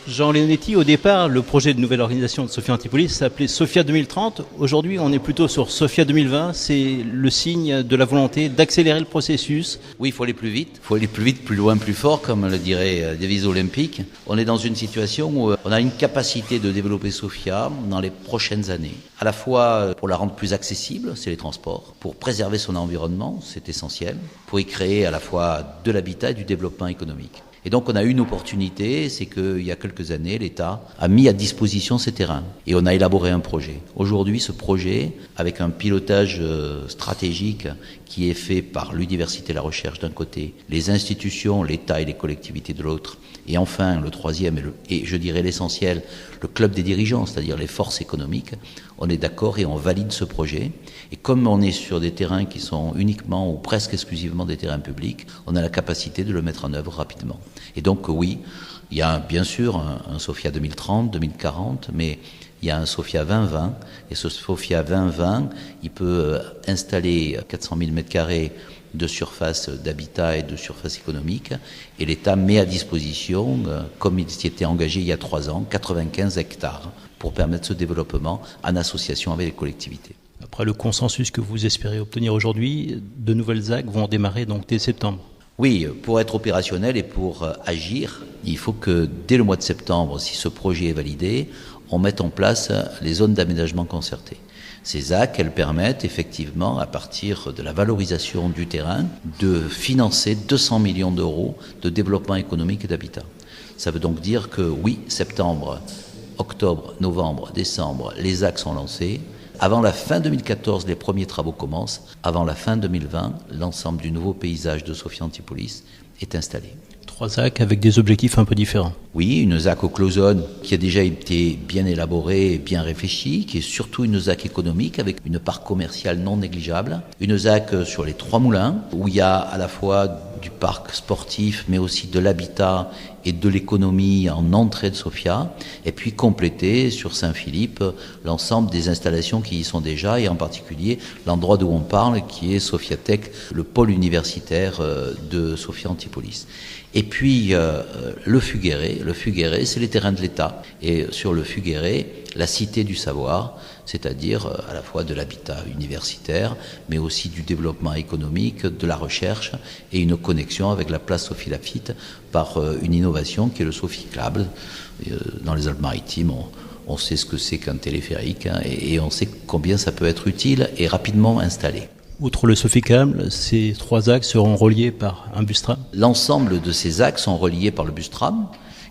Jean Leonetti, au départ, le projet de nouvelle organisation de Sophia Antipolis s'appelait Sophia 2030. Aujourd'hui, on est plutôt sur Sophia 2020. C'est le signe de la volonté d'accélérer le processus. Oui, il faut aller plus vite. Il faut aller plus vite, plus loin, plus fort, comme le dirait devise olympique. On est dans une situation où on a une capacité de développer Sophia dans les prochaines années. À la fois pour la rendre plus accessible, c'est les transports. Pour préserver son environnement, c'est essentiel. Pour y créer à la fois de l'habitat et du développement économique. Et donc on a une opportunité, c'est qu'il y a quelques années, l'État a mis à disposition ces terrains et on a élaboré un projet. Aujourd'hui, ce projet, avec un pilotage stratégique qui est fait par l'université et la recherche d'un côté, les institutions, l'État et les collectivités de l'autre, et enfin le troisième et je dirais l'essentiel, le club des dirigeants, c'est-à-dire les forces économiques, on est d'accord et on valide ce projet. Et comme on est sur des terrains qui sont uniquement ou presque exclusivement des terrains publics, on a la capacité de le mettre en œuvre rapidement. Et donc oui, il y a bien sûr un Sophia 2030, 2040, mais il y a un Sophia 2020, et ce Sophia 2020, il peut installer 400 000 m² de surface d'habitat et de surface économique, et l'État met à disposition, comme il s'y était engagé il y a 3 ans, 95 hectares pour permettre ce développement en association avec les collectivités. Après le consensus que vous espérez obtenir aujourd'hui, de nouvelles ZAC vont démarrer donc dès septembre. Oui, pour être opérationnel et pour agir, il faut que dès le mois de septembre, si ce projet est validé, on mette en place les zones d'aménagement concertées. Ces ZAC, elles permettent effectivement, à partir de la valorisation du terrain, de financer 200 millions d'euros de développement économique et d'habitat. Ça veut donc dire que oui, septembre, octobre, novembre, décembre, les ZAC sont lancés. Avant la fin 2014, les premiers travaux commencent. Avant la fin 2020, l'ensemble du nouveau paysage de Sophia Antipolis est installé. 3 ZAC avec des objectifs un peu différents. Oui, une ZAC au Closone qui a déjà été bien élaborée et bien réfléchie, qui est surtout une ZAC économique avec une part commerciale non négligeable. Une ZAC sur les 3 moulins où il y a à la fois du parc sportif mais aussi de l'habitat et de l'économie en entrée de Sophia, et puis compléter sur Saint-Philippe l'ensemble des installations qui y sont déjà, et en particulier l'endroit d'où on parle qui est Sophiatech, le pôle universitaire de Sophia Antipolis. Et puis le Fuguéré, c'est les terrains de l'État. Et sur le Fuguéré, la cité du savoir, c'est-à-dire à la fois de l'habitat universitaire, mais aussi du développement économique, de la recherche, et une connexion avec la place Sophie Laffitte par une innovation qui est le Sophiclable. Dans les Alpes-Maritimes, on sait ce que c'est qu'un téléphérique, hein, et on sait combien ça peut être utile et rapidement installé. Outre le Sophicable, ces 3 axes seront reliés par un bus tram. L'ensemble de ces axes sont reliés par le bus tram,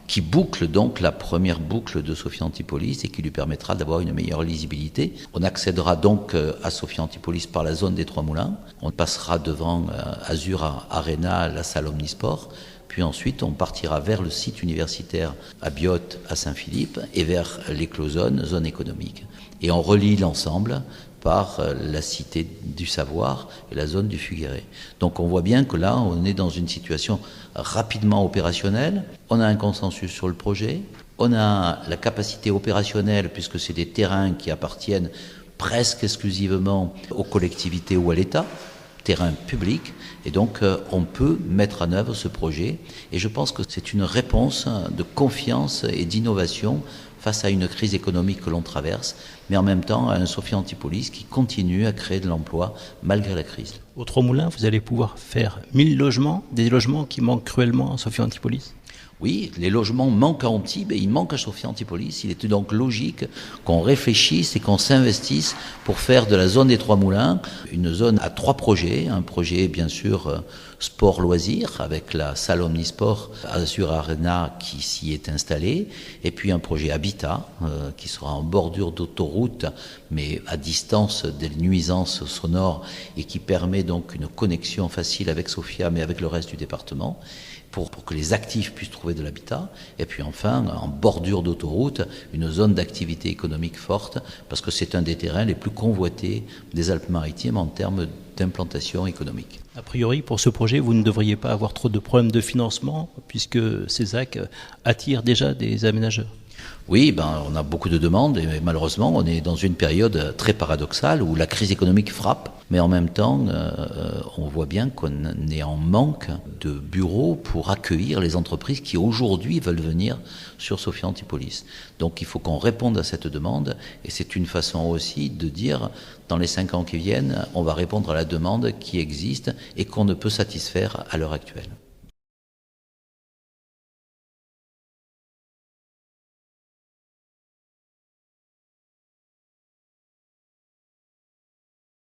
qui boucle donc la première boucle de Sophia Antipolis et qui lui permettra d'avoir une meilleure lisibilité. On accédera donc à Sophia Antipolis par la zone des 3 moulins. On passera devant Azur Arena, la salle Omnisport. Puis ensuite, on partira vers le site universitaire à Biot, à Saint-Philippe, et vers les Clozones, zone économique. Et on relie l'ensemble par la cité du savoir et la zone du Fuguéré. Donc on voit bien que là, on est dans une situation rapidement opérationnelle. On a un consensus sur le projet. On a la capacité opérationnelle, puisque c'est des terrains qui appartiennent presque exclusivement aux collectivités ou à l'État, terrain public, et donc on peut mettre en œuvre ce projet. Et je pense que c'est une réponse de confiance et d'innovation face à une crise économique que l'on traverse, mais en même temps à un Sophia Antipolis qui continue à créer de l'emploi malgré la crise. Aux 3 moulins, vous allez pouvoir faire 1000 logements, des logements qui manquent cruellement à Sophia Antipolis. Oui, les logements manquent à Antibes et ils manquent à Sophia Antipolis. Il était donc logique qu'on réfléchisse et qu'on s'investisse pour faire de la zone des 3 moulins une zone à 3 projets. Un projet, bien sûr, sport-loisirs avec la salle Omnisport Azur Arena qui s'y est installée. Et puis un projet habitat qui sera en bordure d'autoroute mais à distance des nuisances sonores et qui permet donc une connexion facile avec Sophia mais avec le reste du département. Pour que les actifs puissent trouver de l'habitat. Et puis enfin, en bordure d'autoroute, une zone d'activité économique forte, parce que c'est un des terrains les plus convoités des Alpes-Maritimes en termes d'implantation économique. A priori, pour ce projet, vous ne devriez pas avoir trop de problèmes de financement, puisque ces ZAC attirent déjà des aménageurs. Oui, on a beaucoup de demandes et malheureusement, on est dans une période très paradoxale où la crise économique frappe, mais en même temps, on voit bien qu'on est en manque de bureaux pour accueillir les entreprises qui aujourd'hui veulent venir sur Sophia Antipolis. Donc il faut qu'on réponde à cette demande et c'est une façon aussi de dire, dans les 5 ans qui viennent, on va répondre à la demande qui existe et qu'on ne peut satisfaire à l'heure actuelle.